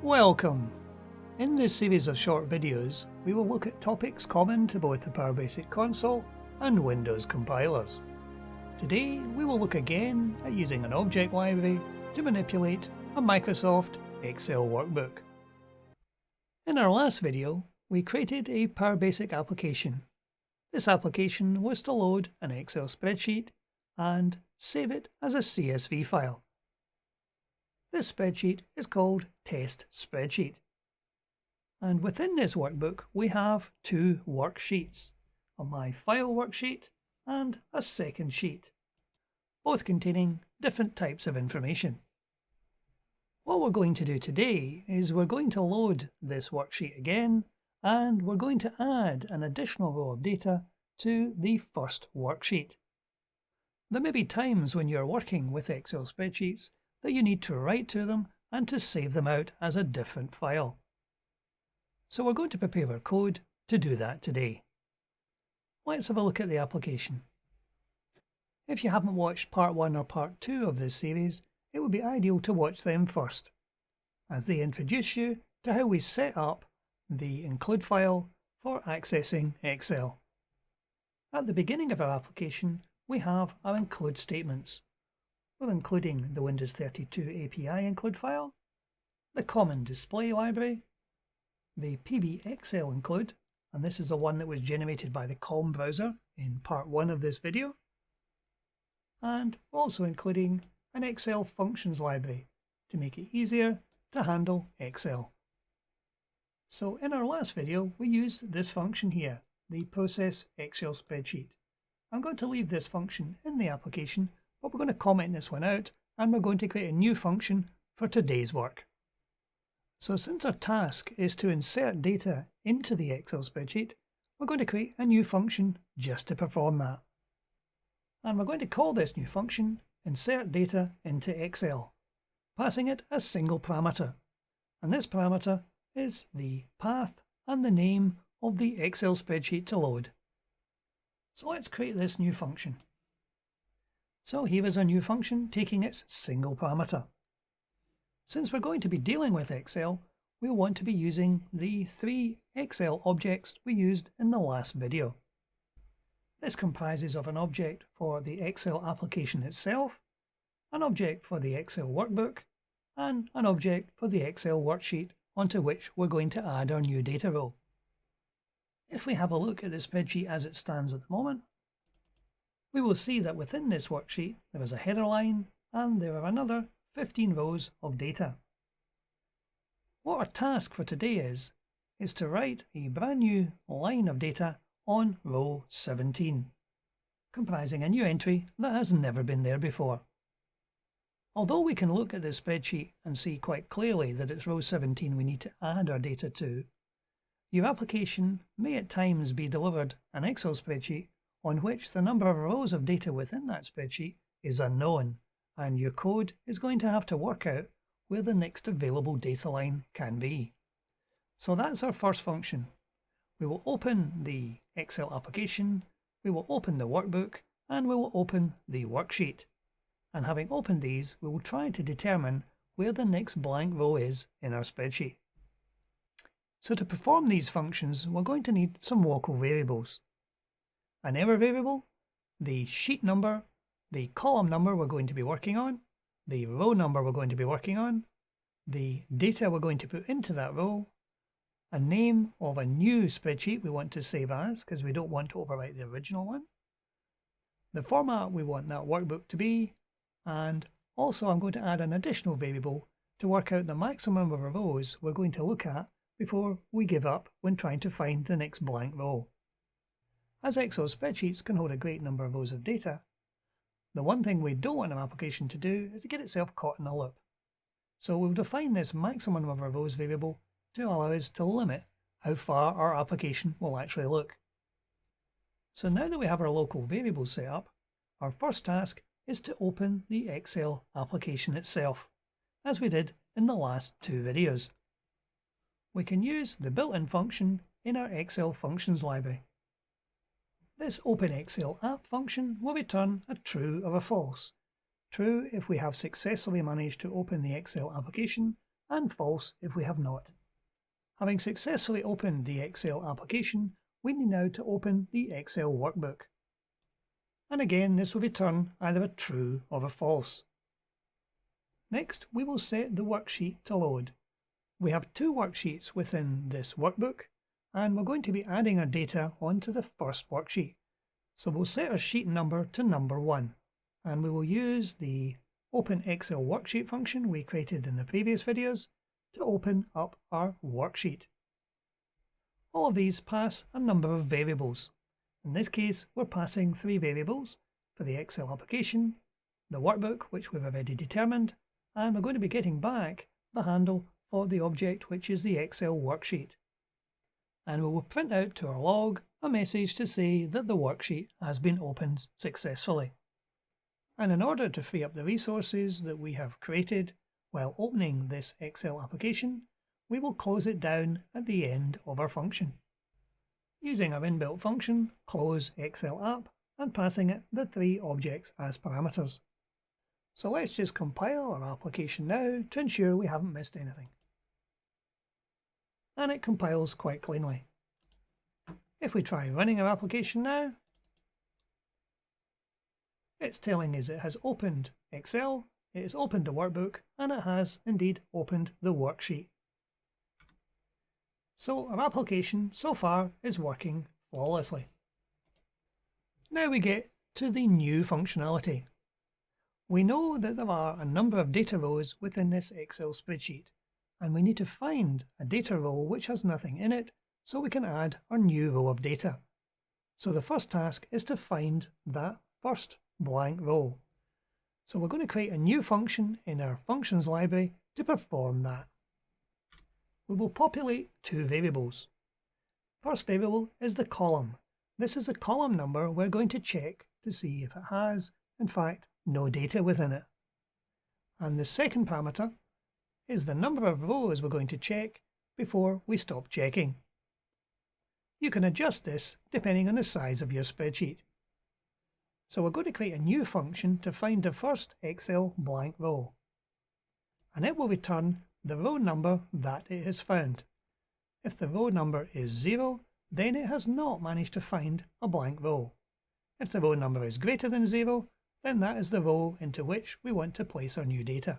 Welcome! In this series of short videos, we will look at topics common to both the PowerBasic console and Windows compilers. Today, we will look again at using an object library to manipulate a Microsoft Excel workbook. In our last video, we created a PowerBasic application. This application was to load an Excel spreadsheet and save it as a CSV file. This spreadsheet is called Test Spreadsheet. And within this workbook, we have two worksheets, a My File worksheet and a second sheet, both containing different types of information. What we're going to do today is we're going to load this worksheet again, and we're going to add an additional row of data to the first worksheet. There may be times when you're working with Excel spreadsheets that you need to write to them and to save them out as a different file. So we're going to prepare our code to do that today. Let's have a look at the application. If you haven't watched part 1 or part 2 of this series, it would be ideal to watch them first, as they introduce you to how we set up the include file for accessing Excel. At the beginning of our application, we have our include statements. We're including the Windows 32 API include file, the common display library, the PBXL include, and this is the one that was generated by the COM browser in part 1 of this video, and also including an Excel functions library to make it easier to handle Excel. So in our last video, we used this function here, the process Excel spreadsheet. I'm going to leave this function in the application, but we're going to comment this one out, and we're going to create a new function for today's work. So since our task is to insert data into the Excel spreadsheet, we're going to create a new function just to perform that. And we're going to call this new function insert data into Excel, passing it a single parameter. And this parameter is the path and the name of the Excel spreadsheet to load. So let's create this new function. So here is our new function taking its single parameter. Since we're going to be dealing with Excel, we want to be using the 3 Excel objects we used in the last video. This comprises of an object for the Excel application itself, an object for the Excel workbook, and an object for the Excel worksheet onto which we're going to add our new data row. If we have a look at the spreadsheet as it stands at the moment, we will see that within this worksheet there is a header line and there are another 15 rows of data. What our task for today is to write a brand new line of data on row 17, comprising a new entry that has never been there before. Although we can look at this spreadsheet and see quite clearly that it's row 17 we need to add our data to, your application may at times be delivered an Excel spreadsheet on which the number of rows of data within that spreadsheet is unknown, and your code is going to have to work out where the next available data line can be. So that's our first function. We will open the Excel application, we will open the workbook, and we will open the worksheet. And having opened these, we will try to determine where the next blank row is in our spreadsheet. So to perform these functions, we're going to need some local variables. An error variable, the sheet number, the column number we're going to be working on, the row number we're going to be working on, the data we're going to put into that row, a name of a new spreadsheet we want to save as because we don't want to overwrite the original one, the format we want that workbook to be, and also I'm going to add an additional variable to work out the maximum number of rows we're going to look at before we give up when trying to find the next blank row. As Excel spreadsheets can hold a great number of rows of data, the one thing we don't want an application to do is to get itself caught in a loop. So we'll define this maximum number of rows variable to allow us to limit how far our application will actually look. So now that we have our local variables set up, our first task is to open the Excel application itself, as we did in the last 2 videos. We can use the built-in function in our Excel functions library. This Open Excel App function will return a true or a false. True if we have successfully managed to open the Excel application, and false if we have not. Having successfully opened the Excel application, we need now to open the Excel workbook. And again, this will return either a true or a false. Next, we will set the worksheet to load. We have two worksheets within this workbook, and we're going to be adding our data onto the first worksheet. So we'll set our sheet number to number 1, and we will use the Open Excel Worksheet function we created in the previous videos to open up our worksheet. All of these pass a number of variables. In this case, we're passing 3 variables for the Excel application, the workbook, which we've already determined, and we're going to be getting back the handle for the object, which is the Excel worksheet. And we will print out to our log a message to say that the worksheet has been opened successfully. And in order to free up the resources that we have created while opening this Excel application, we will close it down at the end of our function. Using our inbuilt function, close Excel app, and passing it the 3 objects as parameters. So let's just compile our application now to ensure we haven't missed anything. And it compiles quite cleanly. If we try running our application now, it's telling us it has opened Excel, it has opened the workbook, and it has indeed opened the worksheet. So our application so far is working flawlessly. Now we get to the new functionality. We know that there are a number of data rows within this Excel spreadsheet, and we need to find a data row which has nothing in it so we can add our new row of data. So the first task is to find that first blank row. So we're going to create a new function in our functions library to perform that. We will populate 2 variables. First variable is the column. This is a column number we're going to check to see if it has, in fact, no data within it. And the second parameter is the number of rows we're going to check before we stop checking. You can adjust this depending on the size of your spreadsheet. So we're going to create a new function to find the first Excel blank row. And it will return the row number that it has found. If the row number is 0, then it has not managed to find a blank row. If the row number is greater than 0, then that is the row into which we want to place our new data.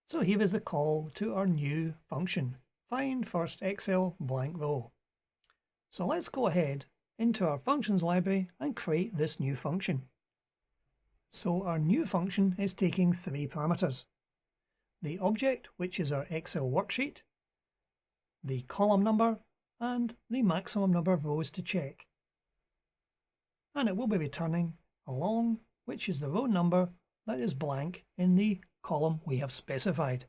So here is the call to our new function, find first Excel blank row. So let's go ahead into our functions library and create this new function. So our new function is taking 3 parameters. The object, which is our Excel worksheet, the column number, and the maximum number of rows to check. And it will be returning a long, which is the row number that is blank in the column we have specified.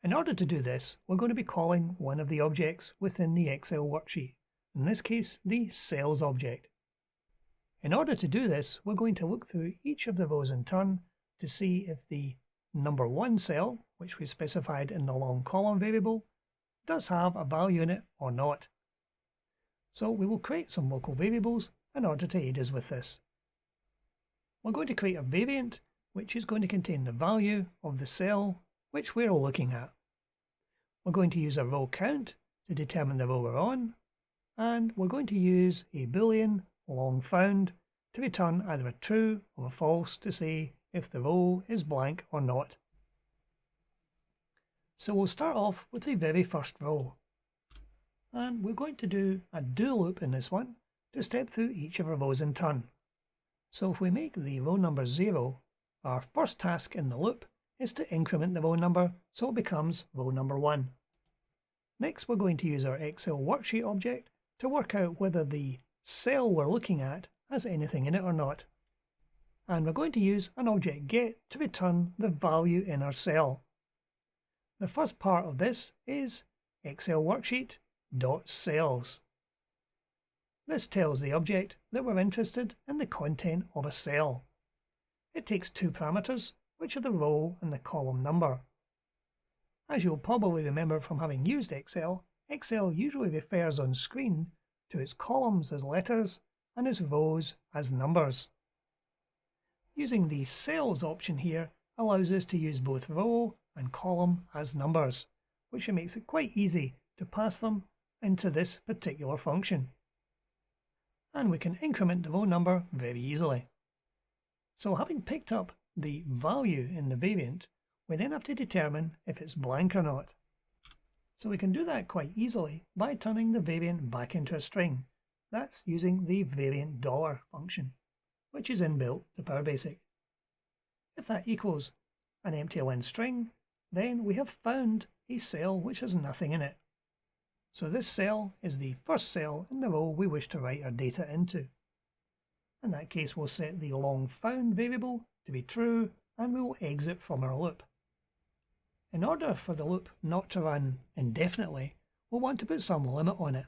In order to do this, we're going to be calling one of the objects within the Excel worksheet, in this case the cells object. In order to do this, we're going to look through each of the rows in turn to see if the number 1 cell, which we specified in the long column variable, does have a value in it or not. So we will create some local variables in order to aid us with this. We're going to create a variant which is going to contain the value of the cell which we're looking at. We're going to use a row count to determine the row we're on, and we're going to use a boolean long found to return either a true or a false to say if the row is blank or not. So we'll start off with the very first row, and we're going to do a do loop in this one to step through each of our rows in turn. So if we make the row number 0, our first task in the loop is to increment the row number so it becomes row number 1. Next, we're going to use our Excel worksheet object to work out whether the cell we're looking at has anything in it or not. And we're going to use an object get to return the value in our cell. The first part of this is Excel worksheet.cells. This tells the object that we're interested in the content of a cell. It takes 2 parameters, which are the row and the column number. As you'll probably remember from having used Excel, Excel usually refers on screen to its columns as letters and its rows as numbers. Using the cells option here allows us to use both row and column as numbers, which makes it quite easy to pass them into this particular function. And we can increment the row number very easily. So having picked up the value in the variant, we then have to determine if it's blank or not. So we can do that quite easily by turning the variant back into a string. That's using the variant dollar function, which is inbuilt to PowerBasic. If that equals an empty len string, then we have found a cell which has nothing in it. So this cell is the first cell in the row we wish to write our data into. In that case, we'll set the long found variable to be true and we will exit from our loop. In order for the loop not to run indefinitely, we'll want to put some limit on it.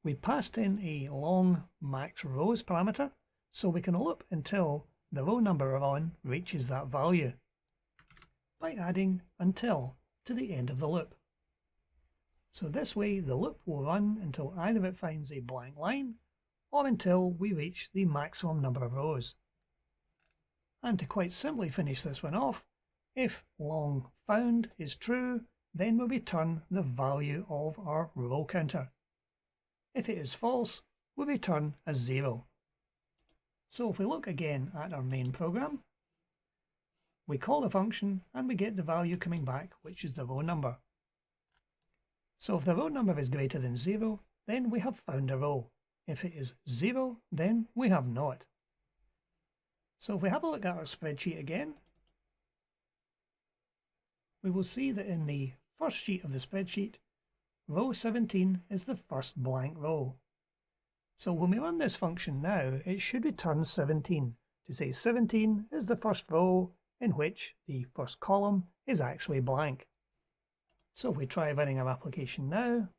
We passed in a long max rows parameter, so we can loop until the row number we're on reaches that value by adding until to the end of the loop. So this way the loop will run until either it finds a blank line or until we reach the maximum number of rows. And to quite simply finish this one off, if long found is true, then we'll return the value of our row counter. If it is false, we'll return a 0. So if we look again at our main program, we call the function and we get the value coming back, which is the row number. So if the row number is greater than 0, then we have found a row. If it is 0, then we have not. So if we have a look at our spreadsheet again, we will see that in the first sheet of the spreadsheet, row 17 is the first blank row. So when we run this function now, it should return 17 to say 17 is the first row in which the first column is actually blank. So if we try running our application now,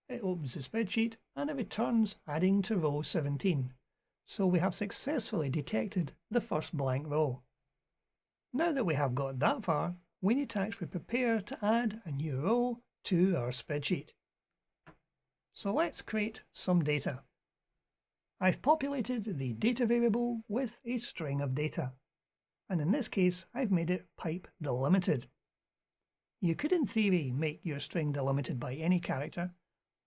it opens the spreadsheet and it returns adding to row 17. So we have successfully detected the first blank row. Now that we have got that far, we need to actually prepare to add a new row to our spreadsheet. So let's create some data. I've populated the data variable with a string of data, and in this case I've made it pipe delimited. You could in theory make your string delimited by any character,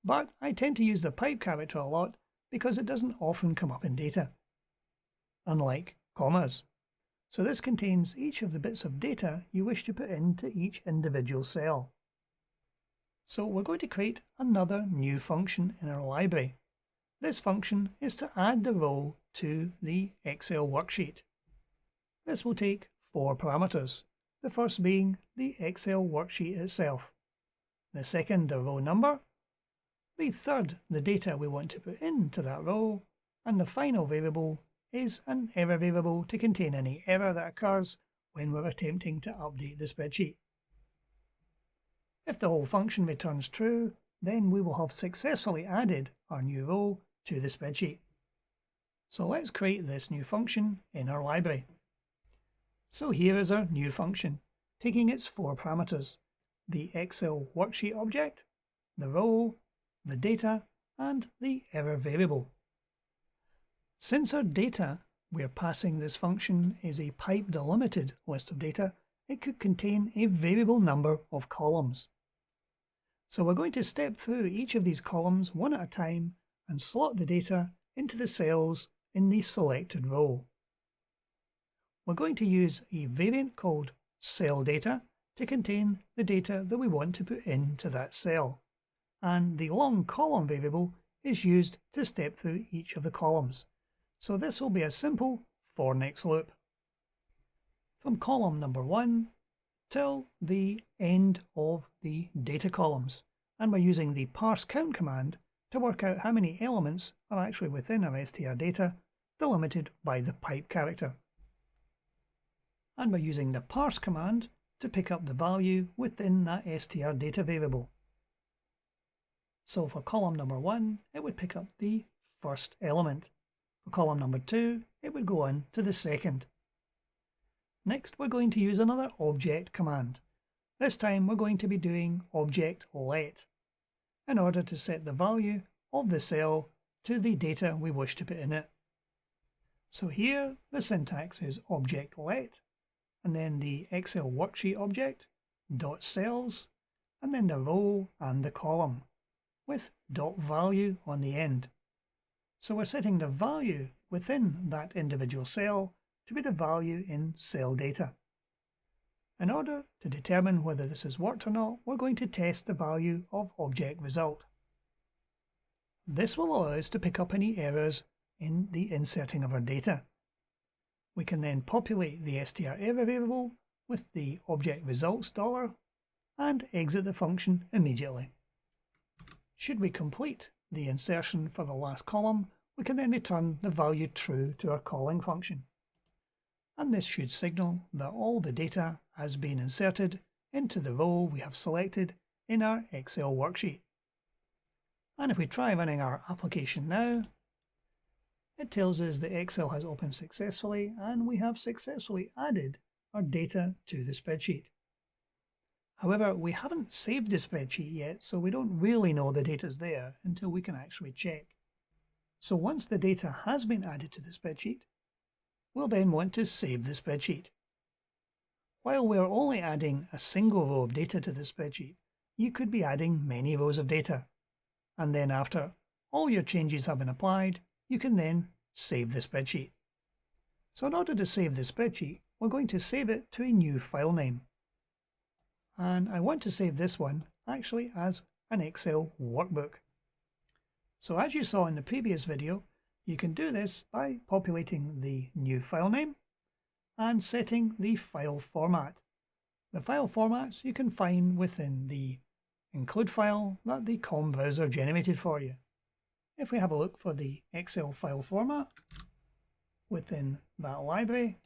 but I tend to use the pipe character a lot because it doesn't often come up in data, unlike commas. So this contains each of the bits of data you wish to put into each individual cell. So we're going to create another new function in our library. This function is to add the row to the Excel worksheet. This will take 4 parameters, the first being the Excel worksheet itself, the second the row number, the third the data we want to put into that row, and the final variable is an error variable to contain any error that occurs when we're attempting to update the spreadsheet. If the whole function returns true, then we will have successfully added our new row to the spreadsheet. So let's create this new function in our library. So here is our new function, taking its 4 parameters, the Excel worksheet object, the row, the data, and the error variable. Since our data we're passing this function is a pipe delimited list of data, it could contain a variable number of columns. So we're going to step through each of these columns one at a time and slot the data into the cells in the selected row. We're going to use a variant called cell data to contain the data that we want to put into that cell, and the long column variable is used to step through each of the columns. So this will be a simple for next loop. From column number 1 till the end of the data columns, and we're using the parse count command to work out how many elements are actually within our str data delimited by the pipe character. And we're using the parse command to pick up the value within that str data variable. So for column number 1, it would pick up the first element. For column number 2, it would go on to the second. Next, we're going to use another object command. This time we're going to be doing object let in order to set the value of the cell to the data we wish to put in it. So here the syntax is object let, and then the Excel worksheet object, dot cells, and then the row and the column, with dot value on the end. So we're setting the value within that individual cell to be the value in cell data. In order to determine whether this has worked or not, we're going to test the value of object result. This will allow us to pick up any errors in the inserting of our data. We can then populate the str error variable with the object results dollar and exit the function immediately. Should we complete the insertion for the last column, we can then return the value true to our calling function. And this should signal that all the data has been inserted into the row we have selected in our Excel worksheet. And if we try running our application now, it tells us that Excel has opened successfully and we have successfully added our data to the spreadsheet. However, we haven't saved the spreadsheet yet, so we don't really know the data's there until we can actually check. So once the data has been added to the spreadsheet, we'll then want to save the spreadsheet. While we're only adding a single row of data to the spreadsheet, you could be adding many rows of data. And then after all your changes have been applied, you can then save the spreadsheet. So in order to save the spreadsheet, we're going to save it to a new file name. And I want to save this one actually as an Excel workbook. So as you saw in the previous video, you can do this by populating the new file name and setting the file format. The file formats you can find within the include file that the COM browser generated for you. If we have a look for the Excel file format within that library,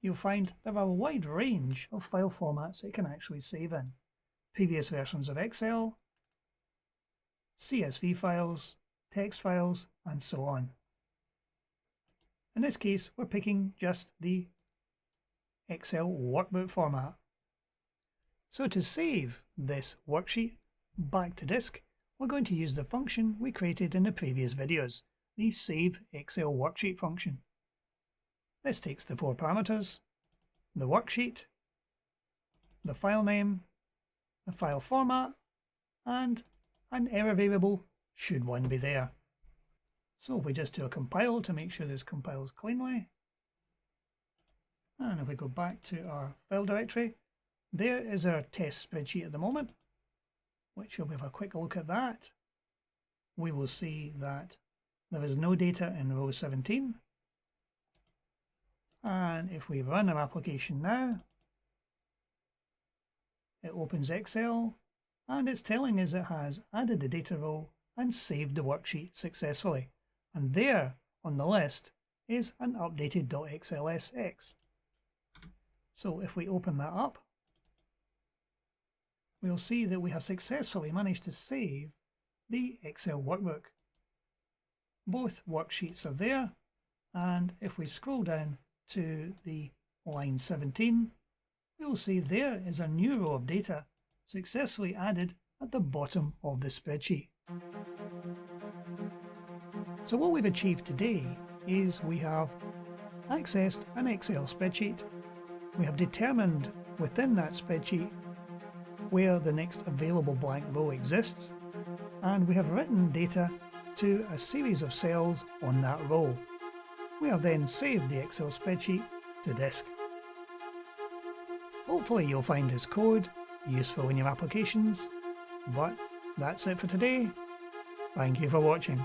you'll find there are a wide range of file formats it can actually save in. Previous versions of Excel, CSV files, text files, and so on. In this case, we're picking just the Excel workbook format. So to save this worksheet back to disk, we're going to use the function we created in the previous videos, the Save Excel Worksheet function. This takes the four parameters: the worksheet, the file name, the file format, and an error variable should one be there. So we just do a compile to make sure this compiles cleanly. And if we go back to our file directory, there is our test spreadsheet at the moment, which if we have a quick look at that, we will see that there is no data in row 17. And if we run our application now, it opens Excel and it's telling us it has added the data row and saved the worksheet successfully. And there on the list is an updated .xlsx. So if we open that up, we'll see that we have successfully managed to save the Excel workbook. Both worksheets are there, and if we scroll down to the line 17, we'll see there is a new row of data successfully added at the bottom of the spreadsheet. So what we've achieved today is we have accessed an Excel spreadsheet, we have determined within that spreadsheet where the next available blank row exists, and we have written data to a series of cells on that row. We have then saved the Excel spreadsheet to disk. Hopefully you'll find this code useful in your applications, but that's it for today. Thank you for watching.